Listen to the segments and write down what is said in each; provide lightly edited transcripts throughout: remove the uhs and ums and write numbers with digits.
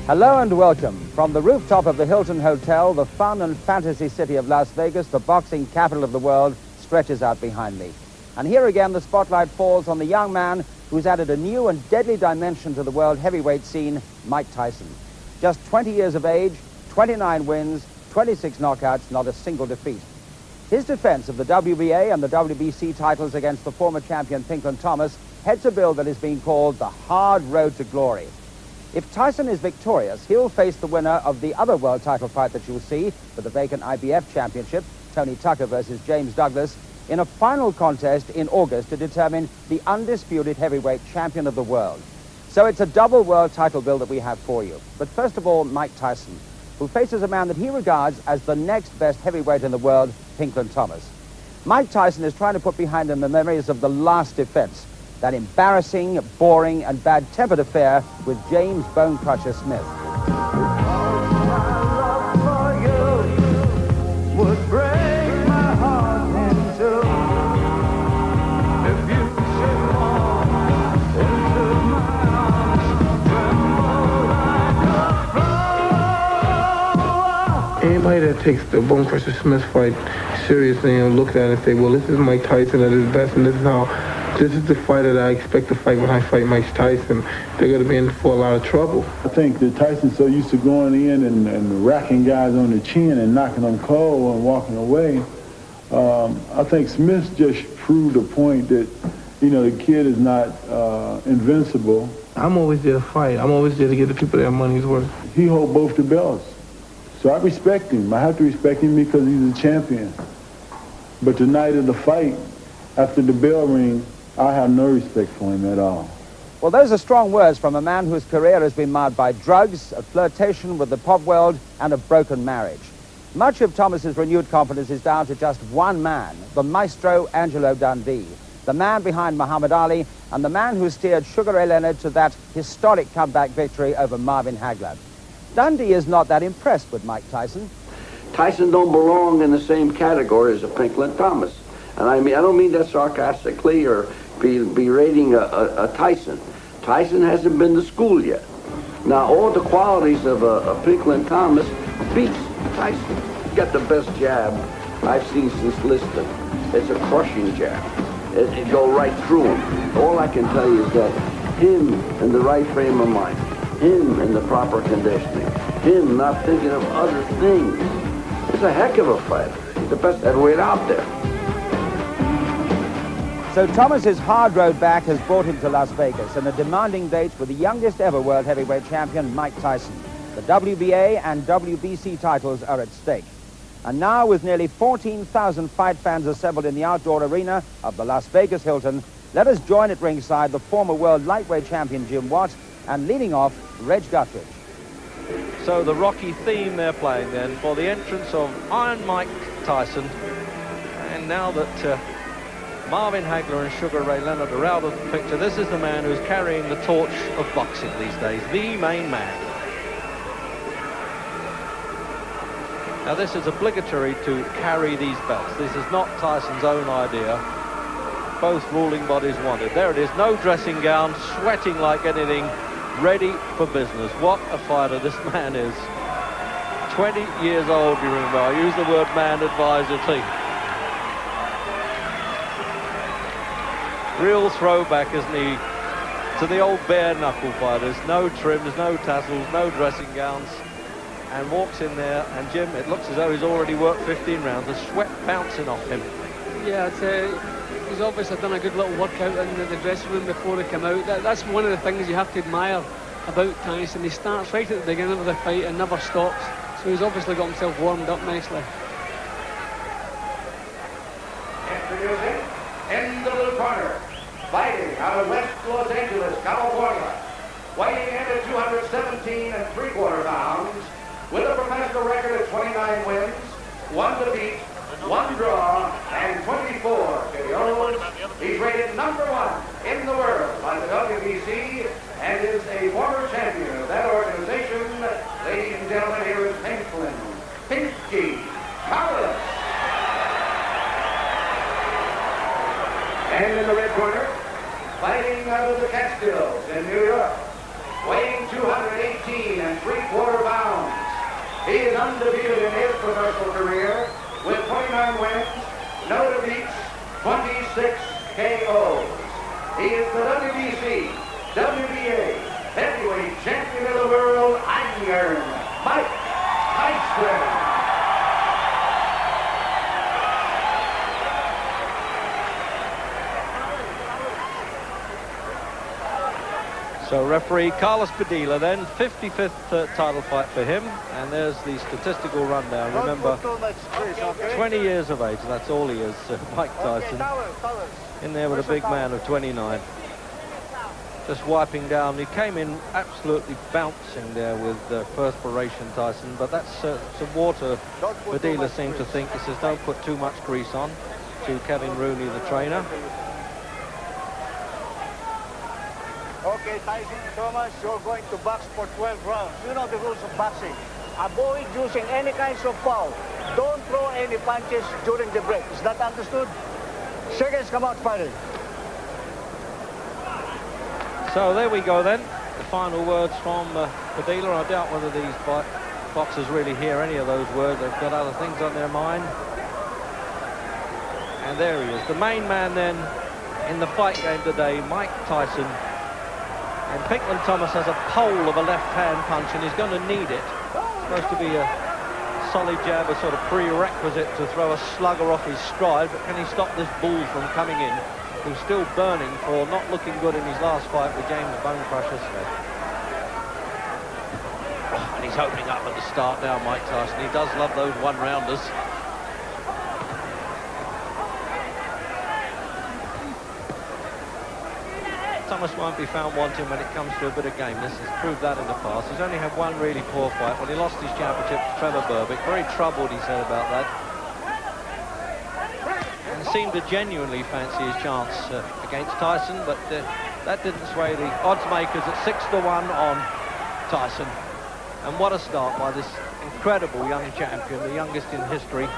Hello and welcome. From the rooftop of the Hilton Hotel, the fun and fantasy city of Las Vegas, the boxing capital of the world, stretches out behind me. And here again, the spotlight falls on the young man who's added a new and deadly dimension to the world heavyweight scene, Mike Tyson. Just 20 years of age, 29 wins, 26 knockouts, not a single defeat. His defense of the WBA and the WBC titles against the former champion Pinklon Thomas heads a bill that is being called the hard road to glory. If Tyson is victorious, he'll face the winner of the other world title fight that you'll see for the vacant IBF championship, Tony Tucker versus James Douglas, in a final contest in August to determine the undisputed heavyweight champion of the world. So it's a double world title bill that we have for you. But first of all, Mike Tyson, who faces a man that he regards as the next best heavyweight in the world, Pinklon Thomas. Mike Tyson is trying to put behind him the memories of the last defense, that embarrassing, boring, and bad-tempered affair with James Bone Crusher Smith. Anybody that takes the Bone Crusher Smith fight seriously and looks at it and say, well, this is Mike Tyson at his best, and this is the fighter that I expect to fight when I fight Mike Tyson, they're going to be in for a lot of trouble. I think that Tyson's so used to going in and racking guys on the chin and knocking them cold and walking away. I think Smith just proved a point that, you know, the kid is not invincible. I'm always there to fight. I'm always there to give the people their money's worth. He holds both the belts. So I respect him. I have to respect him because he's a champion. But the night of the fight, after the bell ring, I have no respect for him at all. Well, those are strong words from a man whose career has been marred by drugs, a flirtation with the pop world, and a broken marriage. Much of Thomas's renewed confidence is down to just one man, the maestro Angelo Dundee, the man behind Muhammad Ali, and the man who steered Sugar Ray Leonard to that historic comeback victory over Marvin Hagler. Dundee is not that impressed with Mike Tyson. Tyson don't belong in the same category as a Pinklon Thomas. And I don't mean that sarcastically or berating a Tyson. Tyson hasn't been to school yet. Now, all the qualities of a Pinklon Thomas beats Tyson. He's got the best jab I've seen since Liston. It's a crushing jab. It go right through him. All I can tell you is that him in the right frame of mind, him in the proper conditioning, him not thinking of other things. He's a heck of a fighter. He's the best heavyweight out there. So Thomas's hard road back has brought him to Las Vegas and a demanding date with the youngest ever world heavyweight champion, Mike Tyson. The WBA and WBC titles are at stake. And now, with nearly 14,000 fight fans assembled in the outdoor arena of the Las Vegas Hilton, let us join at ringside the former world lightweight champion Jim Watt and leading off, Reg Guthridge. So the Rocky theme they're playing then for the entrance of Iron Mike Tyson. And now that Marvin Hagler and Sugar Ray Leonard are out of the picture, this is the man who's carrying the torch of boxing these days, the main man. Now this is obligatory to carry these belts. This is not Tyson's own idea. Both ruling bodies wanted. There it is, no dressing gown, sweating like anything, ready for business. What a fighter this man is. 20 years old, you remember. I use the word man advisedly. Real throwback, isn't he, to the old bare knuckle fighters. No trims, no tassels, no dressing gowns. And walks in there, and Jim, it looks as though he's already worked 15 rounds. The sweat bouncing off him. Yeah, he's obviously done a good little workout in the dressing room before he came out. That's one of the things you have to admire about Tyson. He starts right at the beginning of the fight and never stops. So he's obviously got himself warmed up nicely. Introducing, in the blue corner, fighting out of West Los Angeles, California, weighing in at 217 3/4 pounds, with a professional record of 29 wins, 1 defeat, 1 draw, and 24 KOs. He's rated #1 in the world by the WBC and is a former champion of that organization. Ladies and gentlemen, here is Pinklon Thomas. And in the red corner, fighting out of the Catskills in New York, weighing 218 3/4 undefeated in his professional career with 29 wins, no defeats, 26 KOs. He is the WBC, WBA, heavyweight champion of the world, Iron Mike Tyson. So referee Carlos Padilla then, 55th title fight for him, and there's the statistical rundown. Remember, 20 years of age, that's all he is, Mike Tyson, in there with a big man of 29. Just wiping down, he came in absolutely bouncing there with perspiration, Tyson, but that's some water Padilla seemed to think. He says don't put too much grease on, to Kevin Rooney, the trainer. Okay, Tyson Thomas, you're going to box for 12 rounds. You know the rules of boxing. Avoid using any kinds of foul. Don't throw any punches during the break. Is that understood? Seconds come out fighting. So there we go then. The final words from Padilla. I doubt whether these boxers really hear any of those words. They've got other things on their mind. And there he is. The main man then in the fight game today, Mike Tyson. And Pinklon Thomas has a pole of a left-hand punch, and he's going to need it. It's supposed to be a solid jab, a sort of prerequisite to throw a slugger off his stride, but can he stop this bull from coming in, who's still burning for not looking good in his last fight with James Bone Crusher Smith. And he's opening up at the start now, Mike Tyson. He does love those one-rounders. Thomas won't be found wanting when it comes to a bit of gameness. He's proved that in the past. He's only had one really poor fight when he lost his championship to Trevor Berbick. Very troubled, he said, about that. And seemed to genuinely fancy his chance against Tyson, but that didn't sway the odds makers at 6-1 on Tyson. And what a start by this incredible young champion, the youngest in history.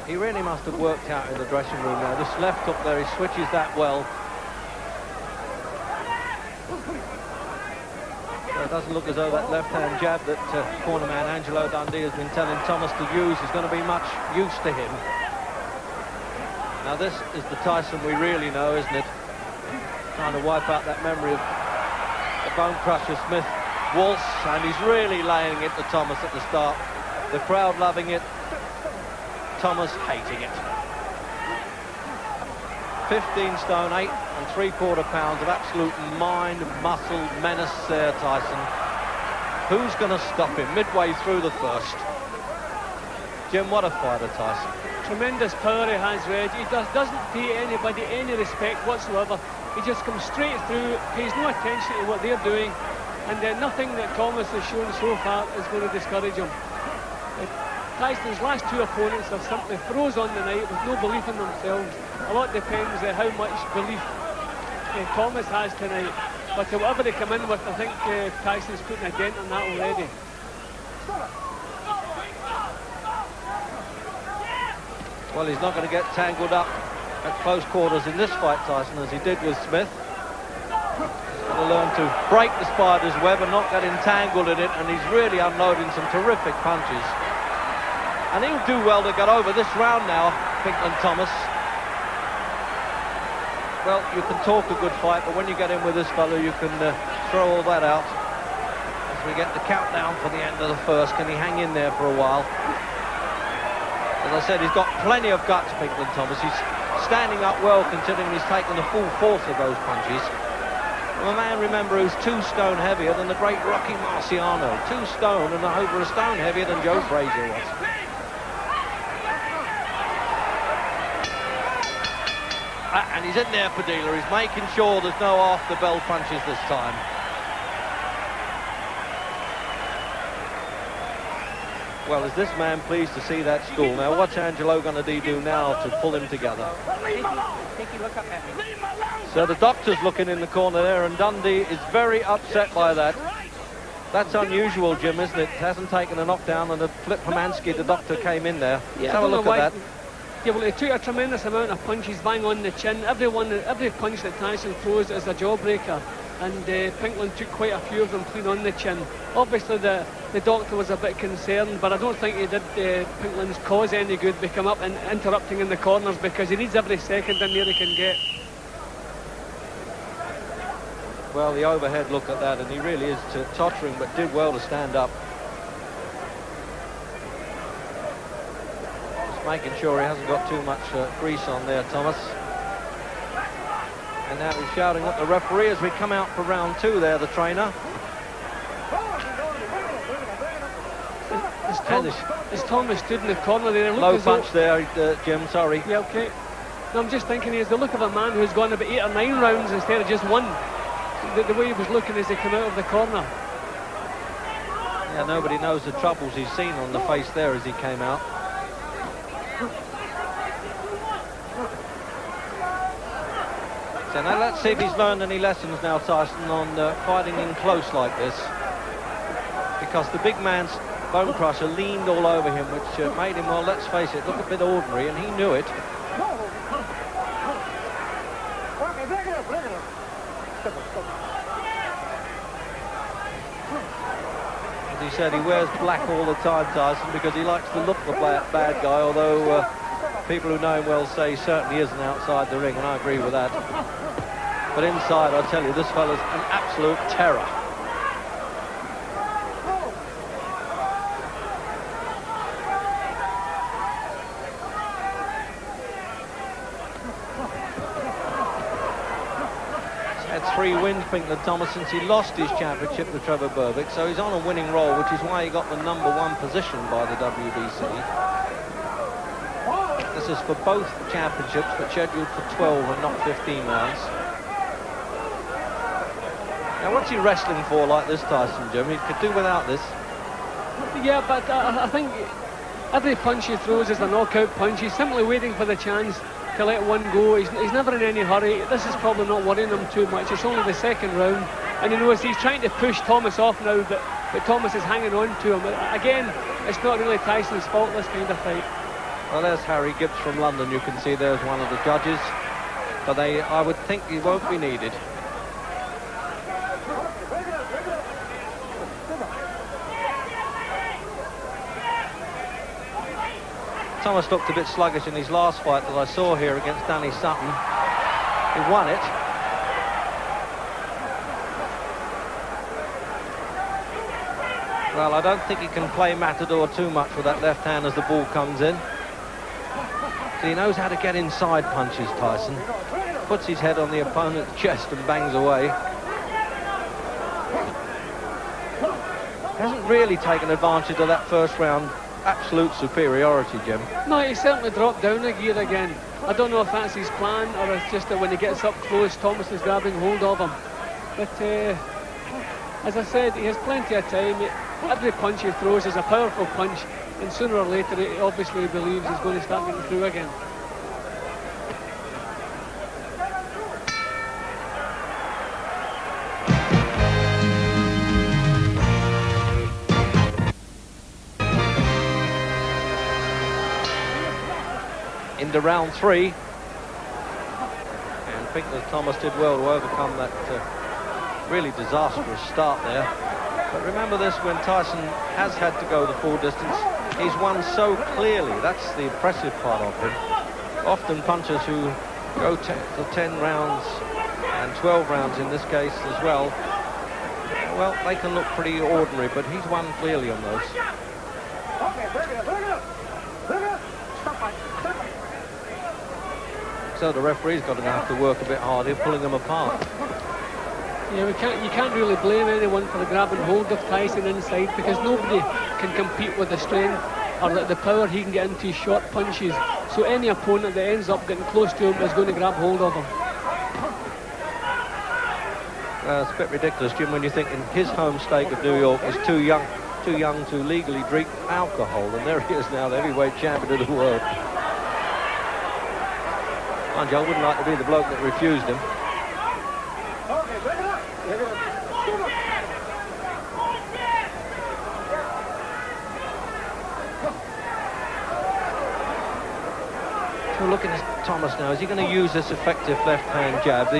He really must have worked out in the dressing room now. This left hook there, he switches that well. So it doesn't look as though that left-hand jab that cornerman Angelo Dundee has been telling Thomas to use is going to be much use to him. Now this is the Tyson we really know, isn't it? Trying to wipe out that memory of the Bone Crusher Smith waltz, and he's really laying it to Thomas at the start. The crowd loving it. Thomas hating it. 15 stone, 8 3/4 pounds of absolute mind, muscle, menace there, Tyson. Who's going to stop him midway through the first? Jim, what a fighter, Tyson. Tremendous power he has, Reg. He doesn't pay anybody any respect whatsoever. He just comes straight through, pays no attention to what they're doing, and nothing that Thomas has shown so far is going to discourage him. Tyson's last two opponents are simply throws on the night with no belief in themselves. A lot depends on how much belief Thomas has tonight. But whatever they come in with, I think Tyson's putting a dent on that already. Well, he's not going to get tangled up at close quarters in this fight, Tyson, as he did with Smith. He's going to learn to break the spider's web and not get entangled in it, and he's really unloading some terrific punches. And he'll do well to get over this round now, Pinklon Thomas. Well, you can talk a good fight, but when you get in with this fellow, you can throw all that out. As we get the countdown for the end of the first, can he hang in there for a while? As I said, he's got plenty of guts, Pinklon Thomas. He's standing up well, considering he's taken the full force of those punches. Well, a man, remember, who's 2 stone heavier than the great Rocky Marciano. 2 stone and over a stone heavier than Joe Frazier was. And he's in there, Padilla. He's making sure there's no after-bell punches this time. Well, is this man pleased to see that stool? Now, what's Angelo going to do now to pull him together? So the doctor's looking in the corner there, and Dundee is very upset by that. That's unusual, Jim, isn't it? Hasn't taken a knockdown, and a Flip Hermansky, the doctor, came in there. Yeah, have a look at that. Yeah, well, he took a tremendous amount of punches bang on the chin. Every punch that Tyson throws is a jawbreaker. and Pinklon took quite a few of them clean on the chin. Obviously the doctor was a bit concerned, but I don't think he did Pinklon's cause any good by come up and interrupting in the corners, because he needs every second in there he can get. Well, the overhead look at that, and he really is tottering, but did well to stand up. Just making sure he hasn't got too much grease on there, Thomas. And now he's shouting at the referee as we come out for round 2 there, the trainer. As Thomas stood in the corner there, low punch there, Jim, sorry. Yeah, okay. No, I'm just thinking he's the look of a man who's gone about 8 or 9 rounds instead of just 1. The way he was looking as he came out of the corner. Yeah, nobody knows the troubles he's seen on the face there as he came out. So now let's see if he's learned any lessons now, Tyson, on fighting in close like this. Because the big man's bone crusher leaned all over him, which made him, well, let's face it, look a bit ordinary, and he knew it. As he said, he wears black all the time, Tyson, because he likes to look the bad guy, although people who know him well say he certainly isn't outside the ring, and I agree with that. But inside, I tell you, this fella's an absolute terror. He's had 3 wins, Pinklon Thomas, since he lost his championship to Trevor Berbick, so he's on a winning roll, which is why he got the #1 position by the WBC. This is for both championships, but scheduled for 12 and not 15 rounds. Now, what's he wrestling for like this, Tyson, Jim? He could do without this. Yeah, but I think every punch he throws is a knockout punch. He's simply waiting for the chance to let one go. He's never in any hurry. This is probably not worrying him too much. It's only the second round, and he knows he's trying to push Thomas off now, but Thomas is hanging on to him. Again, it's not really Tyson's fault, this kind of fight. Well, there's Harry Gibbs from London. You can see there's one of the judges, but I would think he won't be needed. Thomas looked a bit sluggish in his last fight that I saw here against Danny Sutton. He won it. Well, I don't think he can play Matador too much with that left hand as the ball comes in. So he knows how to get inside punches, Tyson. Puts his head on the opponent's chest and bangs away. Hasn't really taken advantage of that first round absolute superiority, Jim. No, he certainly dropped down a gear again. I don't know if that's his plan or it's just that when he gets up close, Thomas is grabbing hold of him. But as I said, he has plenty of time. Every punch he throws is a powerful punch, and sooner or later he obviously believes he's going to start getting through again. Into round 3, and Pinklon Thomas did well to overcome that really disastrous start there. But remember this, when Tyson has had to go the full distance, he's won so clearly. That's the impressive part of him. Often punchers who go to 10 rounds and 12 rounds in this case as well, well, they can look pretty ordinary, but he's won clearly on those. So the referee's going to have to work a bit harder, pulling them apart. Yeah, you can't really blame anyone for grabbing hold of Tyson inside, because nobody can compete with the strength or the power he can get into his short punches. So any opponent that ends up getting close to him is going to grab hold of him. It's a bit ridiculous, Jim, when you think in his home state of New York is too young to legally drink alcohol, and there he is now, the heavyweight champion of the world. Mind you, I wouldn't like to be the bloke that refused him. So looking at Thomas now, is he going to use this effective left-hand jab?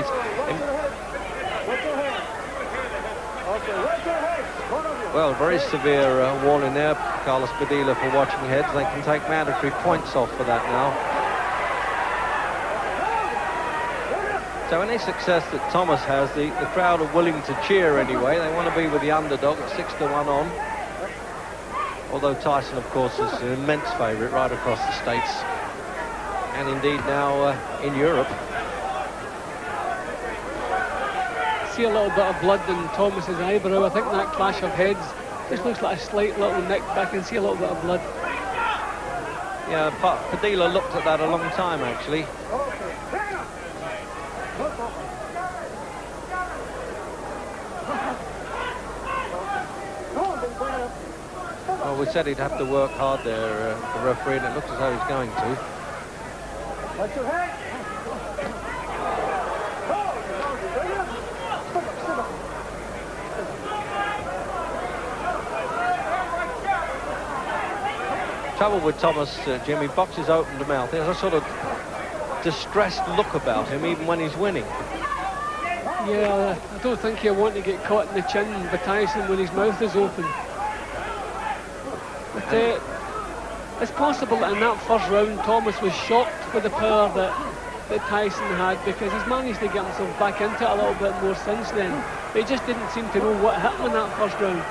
Well, very severe warning there, Carlos Padilla, for watching heads. They can take mandatory points off for that now. So any success that Thomas has, the crowd are willing to cheer anyway. They want to be with the underdog at 6-1 on. Although Tyson, of course, is an immense favourite right across the States. And indeed now in Europe. See a little bit of blood in Thomas's eyebrow. I think that clash of heads just looks like a slight little nick, but I can see a little bit of blood. Yeah, Padilla looked at that a long time, actually. Well, we said he'd have to work hard there, the referee, and it looks as though he's going to. Watch your head. Trouble with Thomas, Jimmy, boxes open to mouth. There's a sort of distressed look about him, even when he's winning. Yeah, I don't think he'll want to get caught in the chin by Tyson when his mouth is open. But it's possible that in that first round, Thomas was shocked with the power that Tyson had, because he's managed to get himself back into it a little bit more since then. But he just didn't seem to know what hit him in that first round.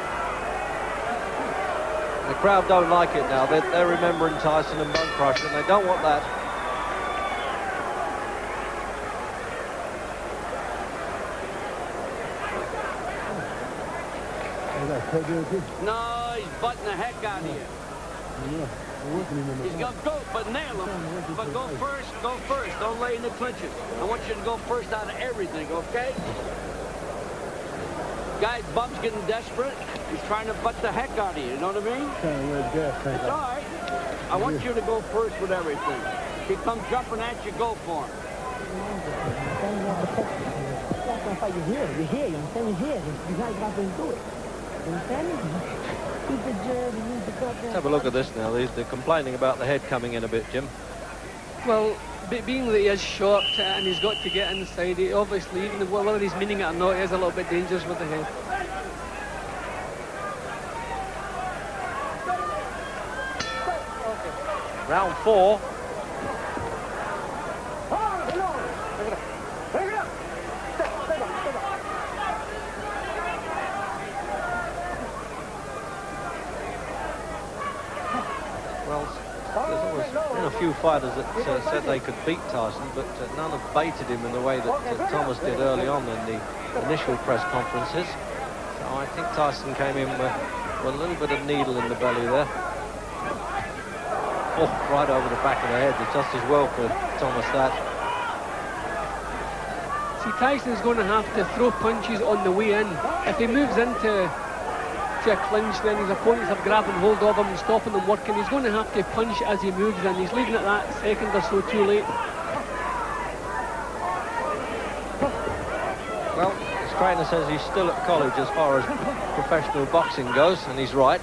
The crowd don't like it now. They're remembering Tyson and Bone Crusher, and they don't want that. No, he's butting the heck out of you. He's going to go, but nail him. But go first. Don't lay in the clinches. I want you to go first out of everything, okay? Guy's bum's getting desperate. He's trying to butt the heck out of you, you know what I mean? It's all right. I want you to go first with everything. If he comes jumping at you, go for him. You're here, you understand? You're here. You guys got to do it. You understand? Let's have a look at this now. They're complaining about the head coming in a bit, Jim. Well, being that he is short and he's got to get inside, he obviously, even whether he's meaning it or not, he is a little bit dangerous with the head. Round 4. A few fighters that said they could beat Tyson, but none have baited him in the way that Thomas did early on in the initial press conferences. So I think Tyson came in with a little bit of needle in the belly there. Oh, right over the back of the head. It's just as well for Thomas that. See, Tyson's going to have to throw punches on the way in. If he moves into a clinch, then his opponents are grabbing hold of him and stopping him working. He's going to have to punch as he moves in. He's leaving it that second or so too late. Well, his trainer says he's still at college as far as professional boxing goes, and he's right.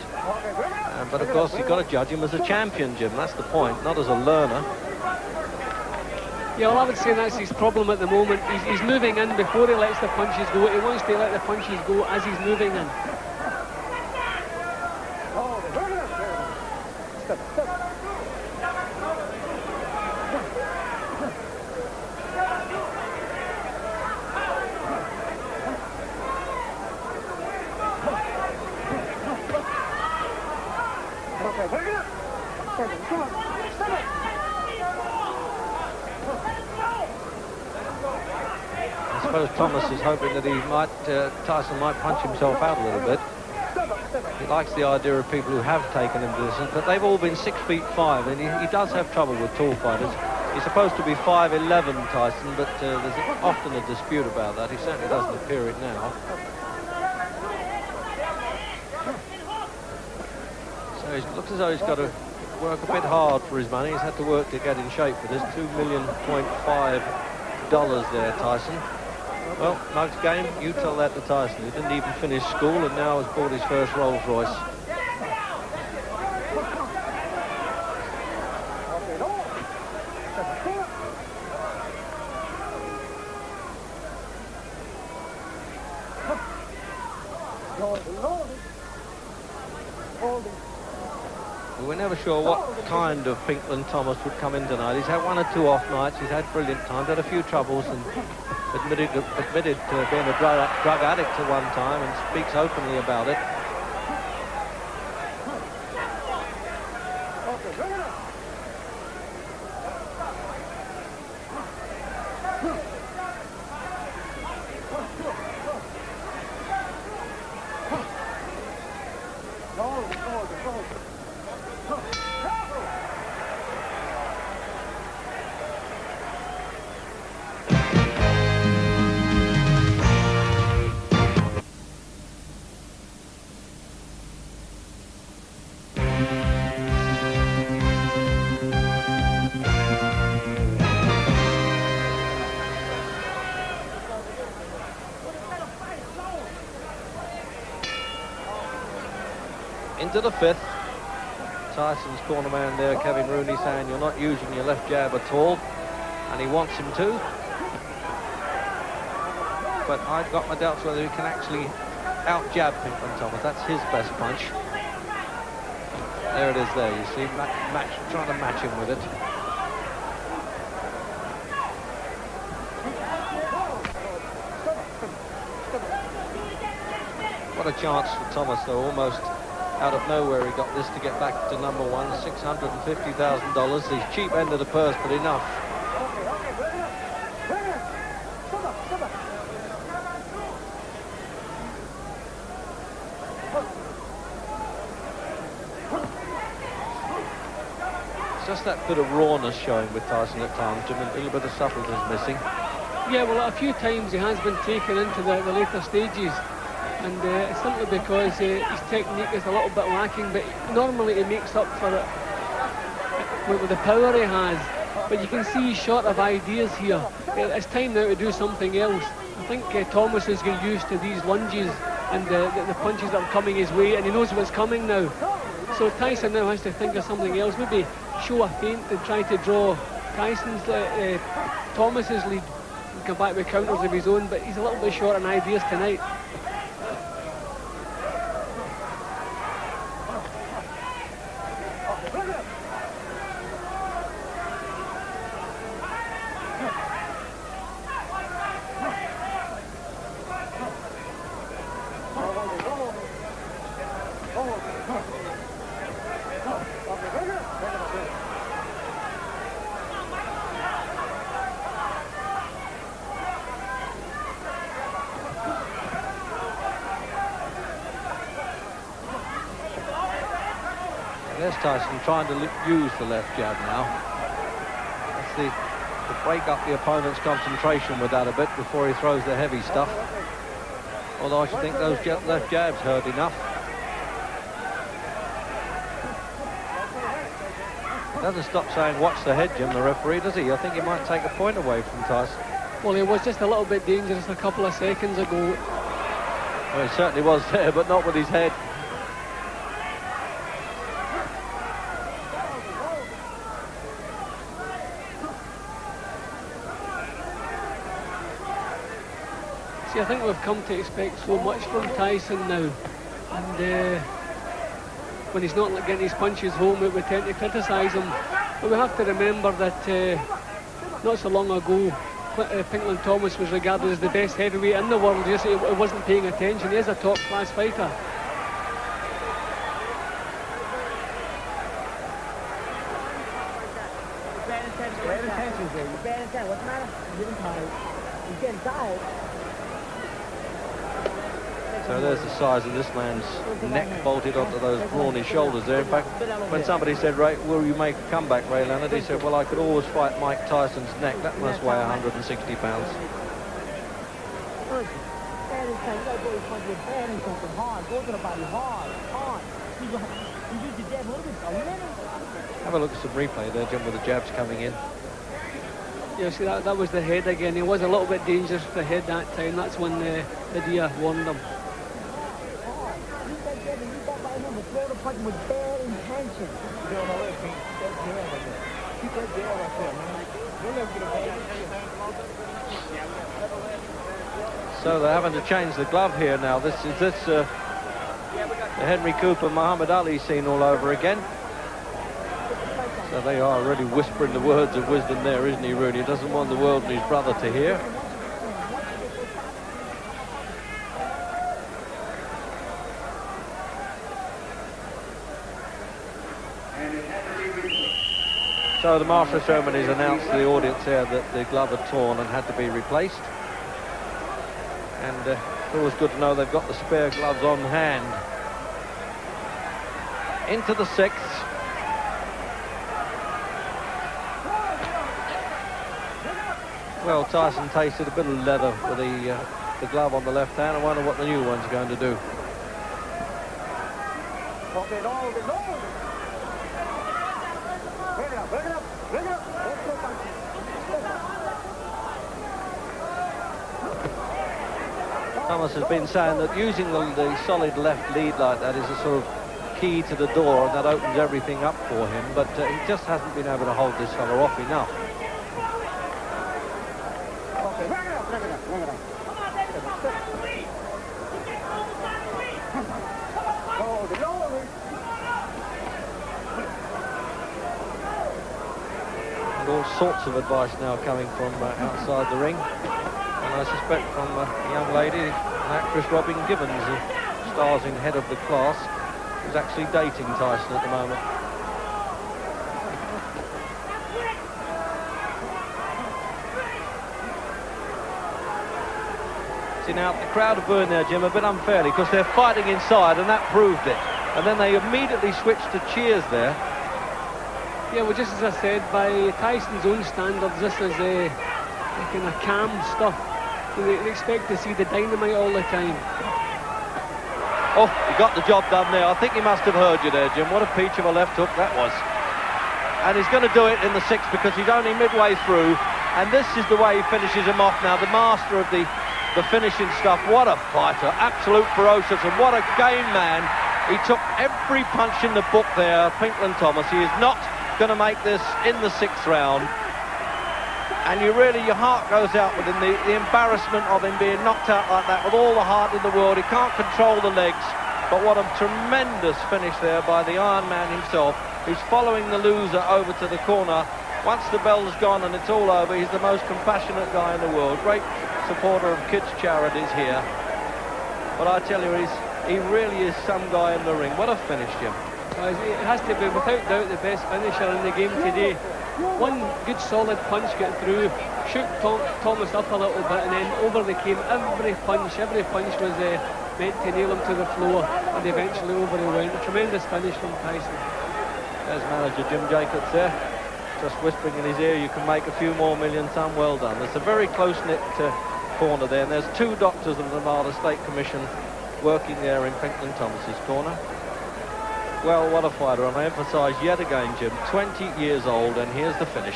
But of course, you've got to judge him as a champion, Jim. That's the point, not as a learner. Yeah, well, I would say that's his problem at the moment. He's moving in before he lets the punches go. He wants to let the punches go as he's moving in. I suppose Thomas is hoping that Tyson might punch himself out a little bit. He likes the idea of people who have taken him distance, but they've all been 6'5", and he does have trouble with tall fighters. He's supposed to be 5'11", Tyson, but there's often a dispute about that. He certainly doesn't appear it now. So it looks as though he's got to work a bit hard for his money. He's had to work to get in shape for this. $2.5 million there, Tyson. Well, Mug's game, you tell that to Tyson. He didn't even finish school and now has bought his first Rolls Royce. We were never sure what kind of Pinklon Thomas would come in tonight. He's had one or two off nights. He's had brilliant times, had a few troubles, and admitted to being a drug addict at one time, and speaks openly about it. Into the fifth. Tyson's corner man there, Kevin Rooney, saying you're not using your left jab at all, and he wants him to. But I've got my doubts whether he can actually out-jab Pinklon Thomas. That's his best punch. There it is there, you see, trying to match him with it. What a chance for Thomas, though, almost out of nowhere he got this to get back to number one, $650,000. The cheap end of the purse, but enough. It's just that bit of rawness showing with Tyson at times, Jim. A little bit of subtlety is missing. Yeah, well, a few times he has been taken into the later stages. And it's simply because his technique is a little bit lacking, but normally he makes up for it with the power he has. But you can see he's short of ideas here. It's time now to do something else. I think Thomas is getting used to these lunges and the punches that are coming his way, and he knows what's coming now. So Tyson now has to think of something else, maybe show a feint and try to draw Thomas's lead and come back with counters of his own, but he's a little bit short on ideas tonight. There's Tyson trying to use the left jab now. That's to break up the opponent's concentration with that a bit before he throws the heavy stuff. Although I should think those left jabs hurt enough. He doesn't stop saying watch the head, Jim, the referee, does he? I think he might take a point away from Tyson. Well, he was just a little bit dangerous a couple of seconds ago. Well, he certainly was there, but not with his head. See, I think we've come to expect so much from Tyson now, and when he's not getting his punches home, we tend to criticise him. But we have to remember that not so long ago, Pinklon Thomas was regarded as the best heavyweight in the world. Just he wasn't paying attention. He is a top-class fighter. Pay attention, Jay. You're bad attention. What's the matter? You're getting tired. You're getting tired. So there's the size of this man's neck bolted onto those brawny shoulders there. In fact, when somebody said, Ray, will you make a comeback, Ray Leonard? He said, well, I could always fight Mike Tyson's neck. That must weigh 160 pounds. Bad attention. You gotta go with punch. You're bad and something hard. Go to the body hard. You use your jab a little bit. A little. Have a look at some replay there, Jim, with the jabs coming in. Yeah, see, that was the head again. He was a little bit dangerous with the head that time. That's when the Dia warned him. Throw the punch with bad intention. So they're having to change the glove here now. This The Henry Cooper, Muhammad Ali scene all over again. So they are really whispering the words of wisdom there, isn't he, Rooney? He doesn't want the world and his brother to hear. So the marshal ceremonies announced to the audience there that the glove had torn and had to be replaced. And it's always good to know they've got the spare gloves on hand. Into the sixth. Well, Tyson tasted a bit of leather with the glove on the left hand. I wonder what the new one's going to do. Thomas has been saying that using the solid left lead like that is a sort of key to the door, and that opens everything up for him, but he just hasn't been able to hold this fella off enough. And all sorts of advice now coming from outside the ring. And I suspect from a young lady, an actress Robin Gibbons, who stars in Head of the Class, who's actually dating Tyson at the moment. See, now the crowd are booing there, Jim, a bit unfairly, because they're fighting inside, and that proved it. And then they immediately switched to cheers there. Yeah, well, just as I said, by Tyson's own standards, this is kind of calm stuff. They expect to see the dynamite all the time. Oh, he got the job done there. I think he must have heard you there, Jim. What a peach of a left hook that was. And he's going to do it in the sixth because he's only midway through. And this is the way he finishes him off now. The master of the finishing stuff. What a fighter. Absolute ferocious. And what a game man. He took every punch in the book there, Pinklon Thomas. He is not going to make this in the sixth round. And your heart goes out with him, the embarrassment of him being knocked out like that with all the heart in the world. He can't control the legs, but what a tremendous finish there by the Iron Man himself. He's following the loser over to the corner. Once the bell's gone and it's all over, he's the most compassionate guy in the world. Great supporter of kids' charities here. But I tell you, he really is some guy in the ring. What a finish, Jim. It has to be, without doubt, the best finisher in the game today. One good solid punch got through, shook Thomas up a little bit, and then over they came. Every punch was meant to nail him to the floor, and eventually over he went. A tremendous finish from Tyson. There's manager Jim Jacobs there, just whispering in his ear, you can make a few more million, son. Well done. It's a very close-knit corner there, and there's two doctors of the Nevada State Commission working there in Pinklon Thomas's corner. Well, what a fighter, and I emphasise yet again, Jim, 20 years old, and here's the finish.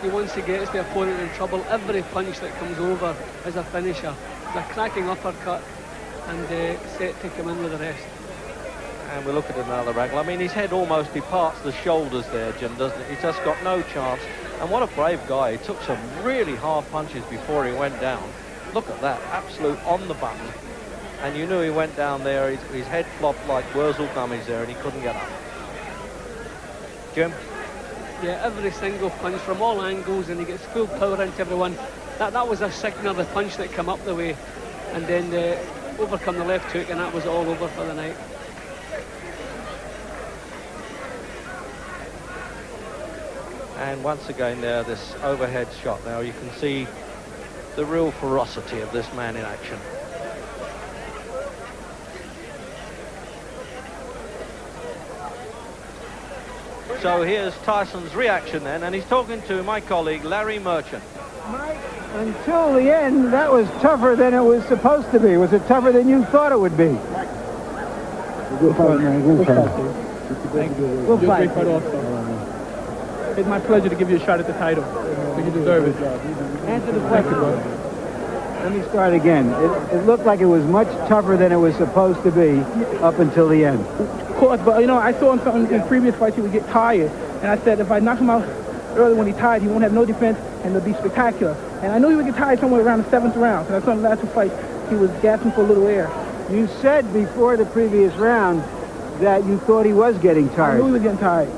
See, once he gets the opponent in trouble, every punch that comes over is a finisher. It's a cracking uppercut, and set to come in with the rest. And we look at another angle. I mean, his head almost departs the shoulders there, Jim, doesn't it? He's just got no chance. And what a brave guy. He took some really hard punches before he went down. Look at that, absolute on the button. And you knew he went down there, his head flopped like Wurzel gummies there, and he couldn't get up. Jim? Yeah, every single punch from all angles, and he gets full power into everyone. That was a signal, the punch that came up the way, and then overcome the left hook, and that was all over for the night. And once again there, this overhead shot now, you can see the real ferocity of this man in action. So here's Tyson's reaction then, and he's talking to my colleague Larry Merchant. Mike, until the end, that was tougher than it was supposed to be. Was it tougher than you thought it would be? Good fight, man. Good fight. We'll fight. It's my pleasure to give you a shot at the title. You deserve it. Answer the question. Let me start again. It looked like it was much tougher than it was supposed to be up until the end. Of course, but you know, I saw him something in previous fights, he would get tired. And I said, if I knock him out early when he's tired, he won't have no defense and it'll be spectacular. And I knew he would get tired somewhere around the 7th round. And I saw in the last two fights, he was gasping for a little air. You said before the previous round that you thought he was getting I tired. knew he was getting tired.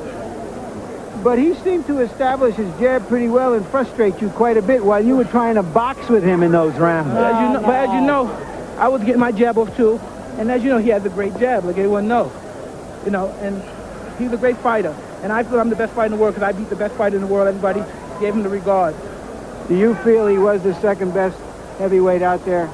But he seemed to establish his jab pretty well and frustrate you quite a bit while you were trying to box with him in those rounds. But as you know, I was getting my jab off too. And as you know, he has a great jab, like everyone knows. You know, and he's a great fighter. And I feel I'm the best fighter in the world because I beat the best fighter in the world. Everybody gave him the regard. Do you feel he was the second best heavyweight out there?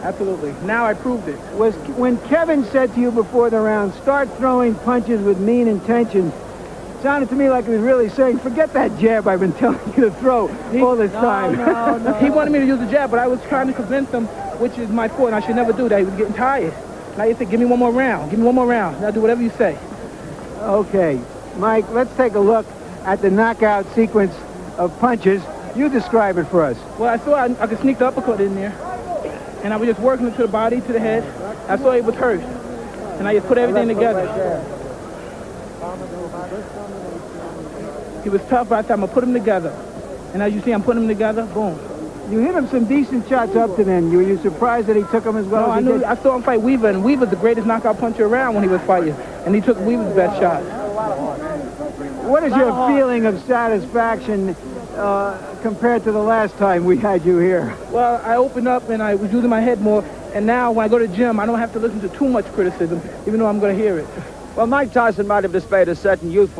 Absolutely. Now I proved it. Was when Kevin said to you before the round, start throwing punches with mean intention, it sounded to me like he was really saying, forget that jab I've been telling you to throw all this time. No. He wanted me to use the jab, but I was trying to convince him, which is my fault, and I should never do that. He was getting tired. And I said, give me one more round. Give me one more round. And I'll do whatever you say. Okay. Mike, let's take a look at the knockout sequence of punches. You describe it for us. Well, I saw I could sneak the uppercut in there. And I was just working it to the body, to the head. I saw it was hurt. And I just put everything together. He was tough, but I said, I'm going to put him together. And as you see, I'm putting him together. Boom. You hit him some decent shots up to then. Were you surprised that he took them as well as he did? I saw him fight Weaver, and Weaver's the greatest knockout puncher around when he was fighting. And he took Weaver's best shot. What is your feeling of satisfaction compared to the last time we had you here? Well, I opened up and I was using my head more, and now when I go to the gym, I don't have to listen to too much criticism, even though I'm going to hear it. Well, Mike Tyson might have displayed a certain youthful